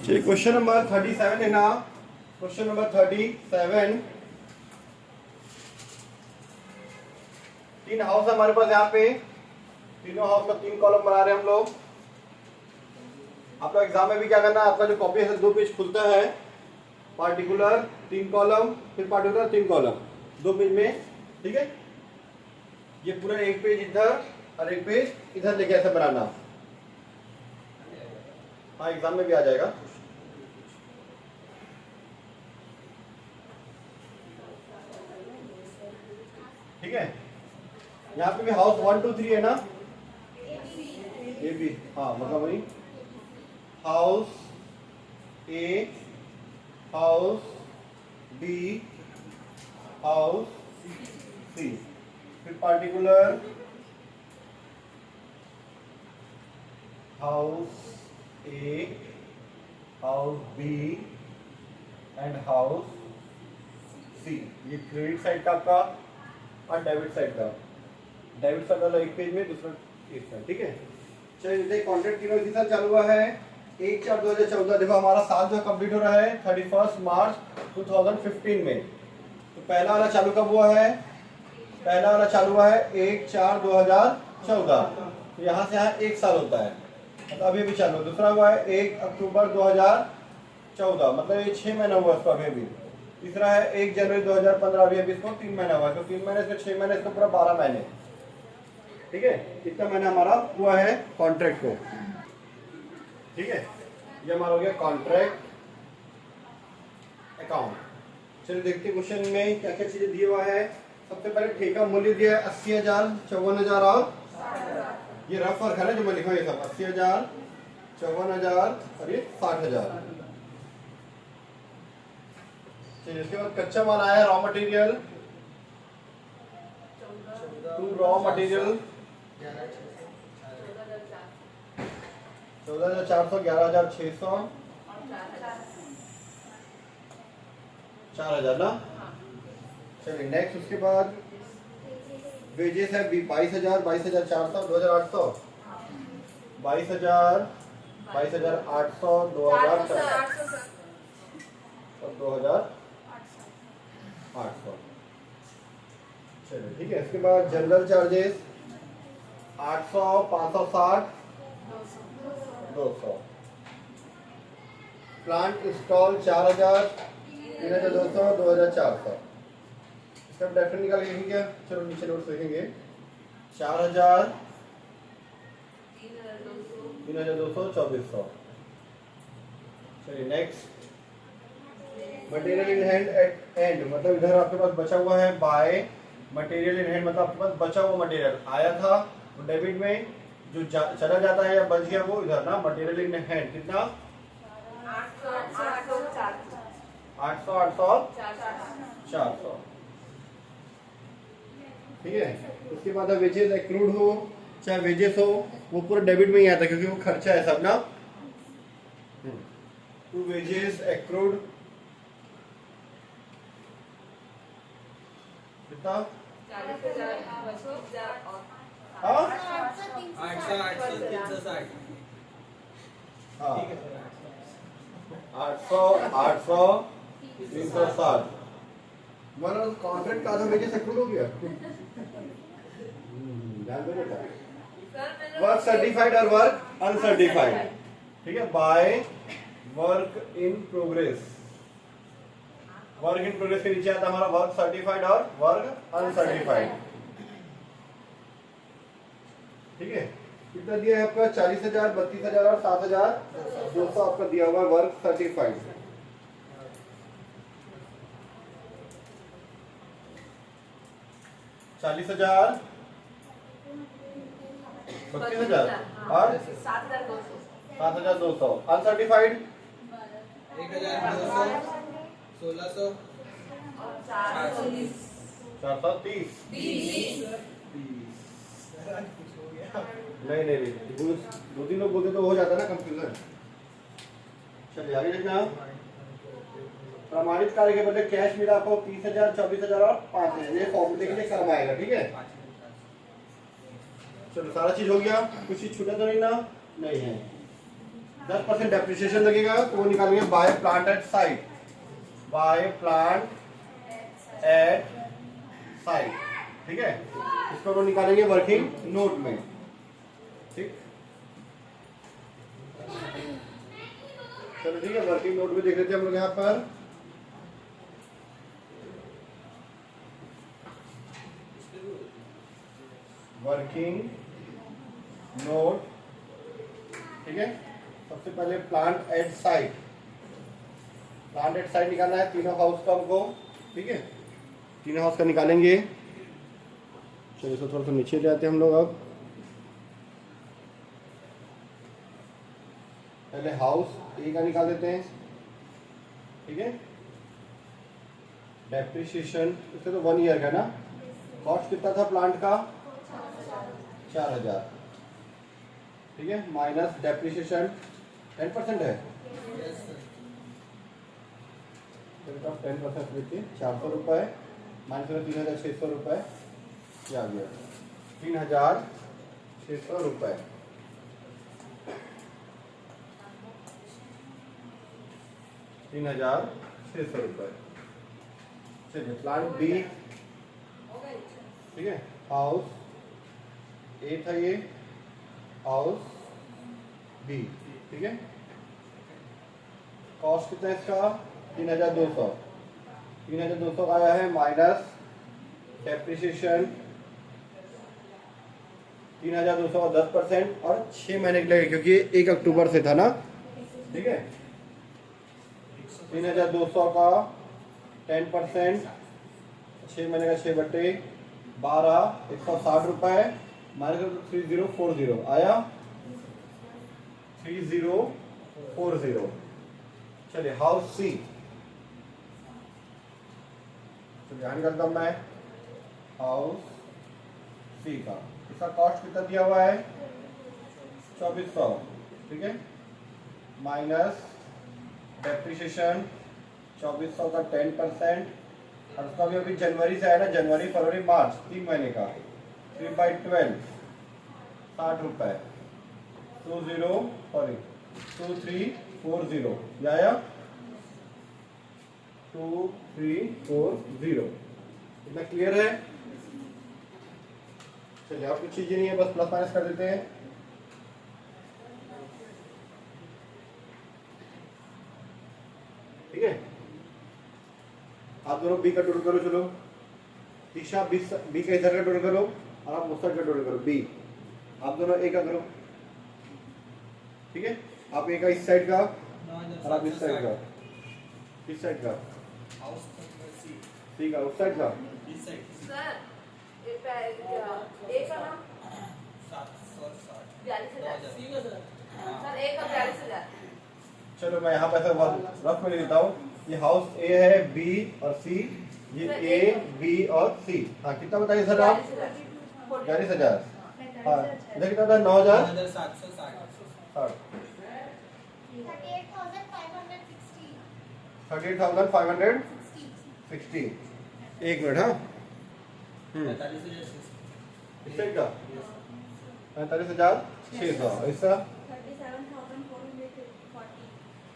चलिए question number 37 है ना। क्वेश्चन नंबर 37, तीन हाउस हमारे पास यहाँ पे, तीनों हाउस का 3 कॉलम बना रहे हैं हम लोग। आप लोग एग्जाम में भी क्या करना है, आपका जो कॉपी है 2 पेज खुलता है, पार्टिकुलर 3 कॉलम, फिर पार्टिकुलर 3 कॉलम, 2 पेज में, ठीक है। ये पूरा 1 पेज इधर और 1 पेज इधर लेके ऐसे बनाना। हाँ, एग्जाम में भी आ जाएगा। ठीक है, यहाँ पे भी हाउस 1 2 3 है ना, ए बी, हाँ मतलब वही house A, house B, house C, फिर particular house A, house B and house C. ये क्रेडिट साइड का आपका और डेबिट साइड का। डेबिट साइड वाला 1 पेज में, दूसरा एक साइड, ठीक है। चलिए कॉन्ट्रैक्ट तीनों इसी साल चालू हुआ है 1/4/2014। देखो हमारा साल जो कंप्लीट हो रहा है 31 मार्च 2015 में। तो पहला वाला चालू कब हुआ है? पहला वाला चालू हुआ है 1/4/2014। तो यहाँ से यहाँ 1 साल होता है, मतलब अभी भी चालू। दूसरा हुआ है 1 अक्टूबर 2014, मतलब ये 6 महीना हुआ इसको अभी भी। तीसरा है 1 जनवरी 2015, अभी अभी इसको 3 महीना हुआ है। तो 3 महीने से 6 महीने, इसको पूरा 12 महीने, ठीक है। इतना महीना हमारा हुआ है कॉन्ट्रैक्ट को, ठीक है। ये हमारा हो गया कॉन्ट्रैक्ट अकाउंट। चलिए देखते हैं क्वेश्चन में क्या क्या चीजें दिया हुआ है। सबसे पहले ठेका मूल्य दिया है 80,000, 54,000 और ये रफ वर्क है ना जो मैं लिखा, ये सब 80,000, 54,000 और ये 60,000। चलिए इसके बाद कच्चा माल आया raw material, to raw material 14,400, 11,600, 4,000 ना। चलिए नेक्स्ट, उसके बाद वेजेस है 22,000, 22,400, 2,800, 22,000, 22,800, 2,000 और 2,800। चलिए ठीक है। इसके बाद जनरल चार्जेस 800, 560, 200। Plant install 4,000, 3,200, 2,400। इसका डेफिनेट निकाल लिखेंगे क्या? चलो नीचे नोट्स लिखेंगे 4,000, 3,200, 2,400। चलिए next, material in hand eight and, मतलब इधर आपके पास बचा हुआ है बाय मटेरियल इन हैंड, मतलब आपके पास बचा हुआ मटेरियल आया था वो डेबिट में, जो चला जाता है या बच गया वो इधर ना। मटेरियल इन हैंड कितना? 800, 800, 400, ठीक है। उसके बाद वेजेस एक्रूड हो चाहे वेजेस हो, वो पूरा डेबिट में ही आता है क्योंकि वो खर्चा है सब ना। टू वेजेस एक्रूड कितना? हाँ 800, 360। हाँ 800, 800, 360। हमारा कॉन्ट्रैक्ट का आधा वेजेस एक्रूड हो गया। ध्यान दो बेटा, वर्क सर्टिफाइड और वर्क अनसर्टिफाइड, ठीक है। By work in progress, work in progress के नीचे आता हमारा वर्क सर्टिफाइड और वर्क अनसर्टिफाइड, ठीक है। कितना दिया है आपका? 40,000, 32,000 और 7,200 आपका दिया हुआ है वर्क सर्टिफाइड। चालीस 32,000 और 7,200। अनसर्टिफाइड 1,200, 1,600, 430। नहीं 2-3 लोग बोलते तो हो जाता ना कंफ्यूजन। चलिए आगे देखना। प्रमाणित कार्य के बदले कैश मिला आपको 30,000, 24,000 और 5,000। ये फॉर्मूले के लिए कर्म आएगा, ठीक है। चलो सारा चीज हो गया, कुछ चीज छूटा तो नहीं ना? नहीं है। 10% डेप्रिसिएशन लगेगा तो वो निकालेंगे by plant at site, by plant at site, ठीक है। इसको हम निकालेंगे वर्किंग नोट में, ठीक। चलो ठीक है, वर्किंग नोट में देख लेते हैं हम लोग यहाँ पर। वर्किंग नोट, ठीक है। सबसे पहले plant at site, plant at site निकालना है तीनों हाउस का हमको, ठीक है। तीनों हाउस का निकालेंगे। चलिए इसको थोड़ा सा नीचे ले आते हैं हम लोग। अब पहले हाउस ए का निकाल देते हैं, ठीक है। डेप्रिसिएशन इससे तो 1 ईयर का ना, कॉस्ट कितना था प्लांट का 4000, ठीक है, माइनस डेप्रिसिएशन 10% है, 10% देखिए 400 रुपये माइनस 3600 रुपये, क्या आ गया 3600 रुपये, 3600 रुपये। चलिए प्लांट बी, ठीक है, हाउस ए था ये, हाउस बी, ठीक है। कॉस्ट कितना है इसका 3200, 3200 का आया है, माइनस डेप्रिसिएशन 3200 का 10% और 6 महीने के लिए, क्योंकि 1 अक्टूबर से था ना, ठीक है। 3200 का 10%, 6 महीने का 6/12, 160 रुपये माइनस 3040 आया 3040। चलिए हाउस सी, तो ध्यान करता हूं मैं, हाउस सी का इसका कॉस्ट कितना दिया हुआ है 2400, ठीक है, माइनस डेप्रिसिएशन 2400 का 10%, और उसका भी अभी जनवरी से है ना, जनवरी फरवरी मार्च 3 महीने का, 3/12 60 रुपये, 2340 ये आया 2340। इतना क्लियर है। चलिए आप कुछ चीजें नहीं है, बस प्लस माइनस कर देते हैं। ठीक है, आप दोनों बी का टोटल करो, चलो तीसरा बी का इधर का टोटल करो और आप मुस्तर का टोटल करो, बी आप दोनों ए का करो, ठीक है। आप ए का इस साइड का और आप इस साइड का, किस साइड का सी का, उस साइड का सर एक का नाम 42,000 सर, एक का 42,000। चलो मैं यहाँ पर रफ में लिख देता हूँ। ये हाउस ए है, बी और सी, ये ए बी और सी। हाँ कितना बताइए सर आप 42,000। हाँ इधर कितना था 9,760, 38,560। एक मिनट, हाँ 45,600, इसका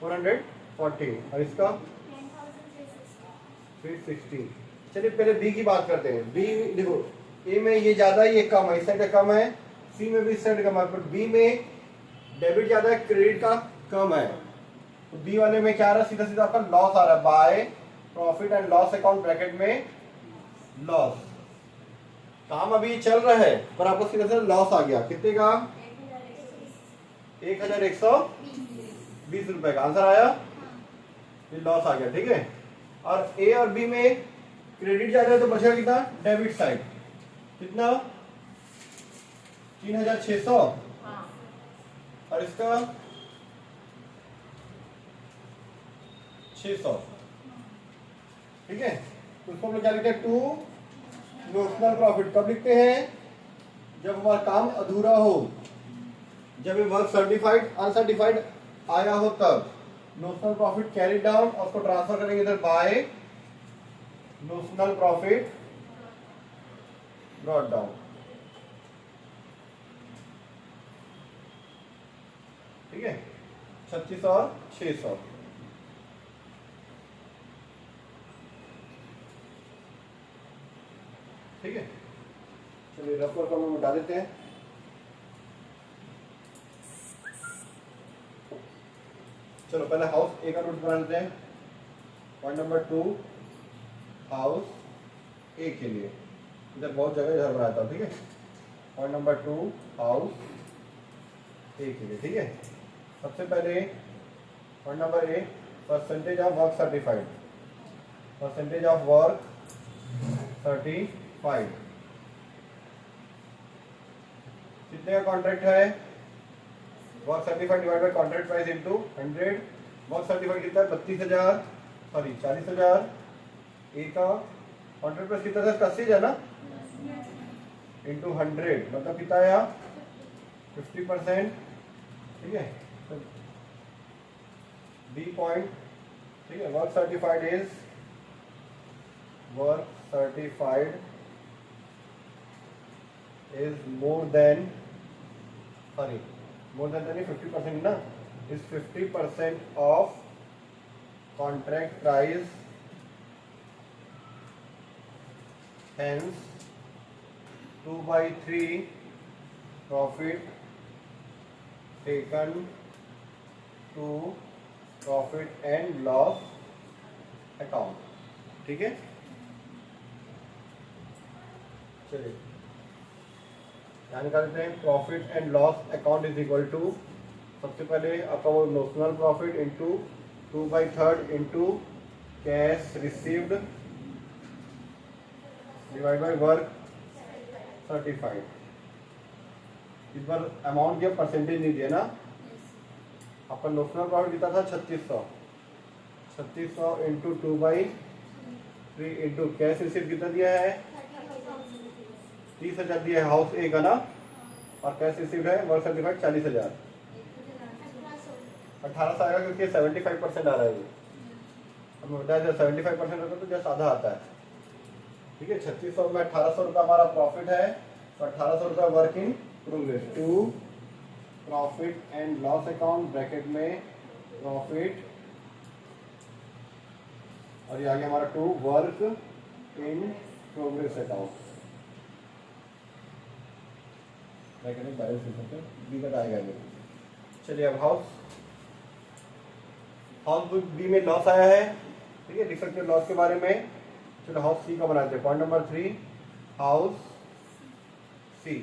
440 और इसका 360। चलिए पहले बी की बात करते हैं। बी देखो, ए में ये ज्यादा है, ये कम है, इस साइड का कम है, सी में भी इस साइड कम है, पर बी में डेबिट ज्यादा है, क्रेडिट का कम है। तो बी वाले में क्या आ रहा है, सीधा सीधा आपका लॉस आ रहा है, by profit and loss account bracket में लॉस। काम अभी चल रहा है पर आपको सीधा सीधा लॉस आ गया, कितने का 1120 रुपए का आंसर आया, ये लॉस आ गया, ठीक है। और ए और बी में क्रेडिट ज्यादा है तो बचेगा कितना, डेबिट साइड कितना 3600 और इसका 600, ठीक है। तो उसको हम लोग क्या लिखते हैं, टू नोशनल प्रॉफिट कब लिखते हैं, जब हमारा काम अधूरा हो, जब ये वर्क सर्टिफाइड अनसर्टिफाइड आया हो तब। नोशनल प्रॉफिट कैरी डाउन और उसको ट्रांसफर करेंगे इधर by notional profit brought down, ठीक है। 36 और 600। ठीक है, चलिए रफ वर्क हम मिटा देते हैं। चलो पहले हाउस ए का नोट बना लेते हैं। पॉइंट नंबर 2 हाउस ए के लिए, इधर बहुत जगह इधर बनाया था। ठीक है, पॉइंट नंबर 2 हाउस ए के लिए। ठीक है, सबसे पहले point number A, percentage of work certified. Percentage of work certified कितने का कॉन्ट्रैक्ट है? Work certified divide by contract price into 100। Work certified कितना है? 32,000, सॉरी 40,000। ए का कॉन्ट्रैक्ट प्राइस कितना था? 80 है ना, इंटू 100 मतलब कितना आया? 50%। ठीक है, बी पॉइंट। ठीक है, work certified is, work certified is more than, sorry more than 50% ना, is 50% of contract price, hence 2/3 profit taken to profit and loss account. ठीक है, चलिए यहाँ निकाल देते हैं। Profit and loss account is equal to, सबसे पहले आपका वो notional profit into 2/3 into cash received divide by work certified. इस बार अमाउंट दिया, परसेंटेज नहीं दिया ना। आपका नोशनल प्रॉफिट कितना था? 3600। 3600 इंटू 2/3 इंटू कैश रिसीव कितना दिया है? 30,000 दिया है हाउस ए का ना, और कैश रिसीव है वर्क सर्टिफाइड 40,000। 1800 आएगा क्योंकि 75% आ रहा है। हमें बताया जब 75% होता है तो जैसा आधा आता है। ठीक है, 3600 में 1800 रुपये हमारा प्रॉफिट है, तो 1800 रुपये work in progress to profit and loss account, bracket में प्रॉफिट, और ये आ गया हमारा to work in progress account, bracket में बैलेंस बी तक आएगा ये। चलिए अब हाउस बुक बी में लॉस आया है। ठीक है, डिफेक्टिव लॉस के बारे में। चलो हाउस सी का बनाते हैं। पॉइंट नंबर 3 हाउस सी।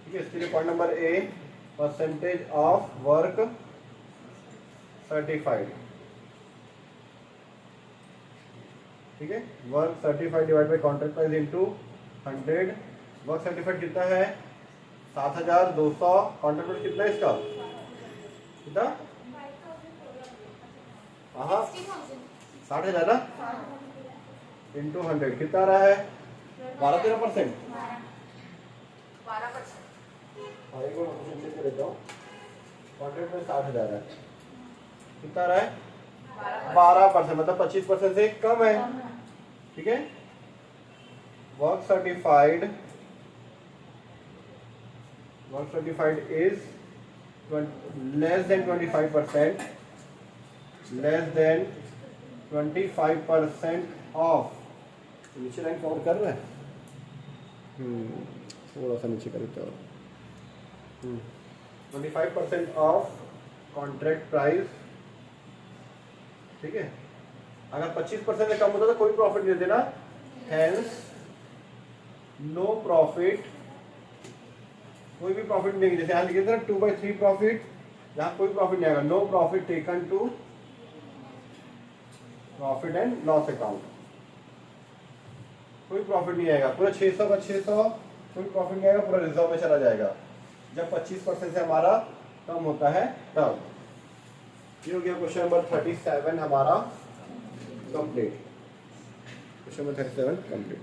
ठीक है, इसके लिए point number A, percentage of work certified. ठीक है, work certified divide by contract price into 100। Work certified कितना है? 7,200। कॉन्ट्रैक्ट प्राइस कितना है इसका? कितना? हाँ 60,000 ना, इंटू 100 कितना आ रहा है? 12-13%। 12%। हाँ, एक और चेक कर देता हूँ। कॉन्ट्रैक्ट में 60,000 है, कितना आ रहा है? 12%, मतलब 25% से कम है। ठीक है, work certified is less than 25%, less than 25% of, नीचे लाइन कवर कर रहे हैं, थोड़ा सा नीचे कर देते हो। 25% ऑफ कॉन्ट्रैक्ट प्राइस। ठीक है, अगर 25% से कम होता तो कोई प्रॉफिट नहीं देना, हेंस नो प्रॉफिट, कोई भी प्रॉफिट नहीं। जैसे यहाँ लिखे थे ना 2/3 प्रॉफिट, यहाँ कोई प्रॉफिट नहीं आएगा। No profit taken to profit and loss account, कोई प्रॉफिट नहीं आएगा। पूरा 600 का 600, कोई प्रॉफिट नहीं आएगा, पूरा रिजर्व में चला जाएगा जब 25% से हमारा कम होता है तब। ये हो गया क्वेश्चन नंबर 37 हमारा कंप्लीट। Question number 37 complete.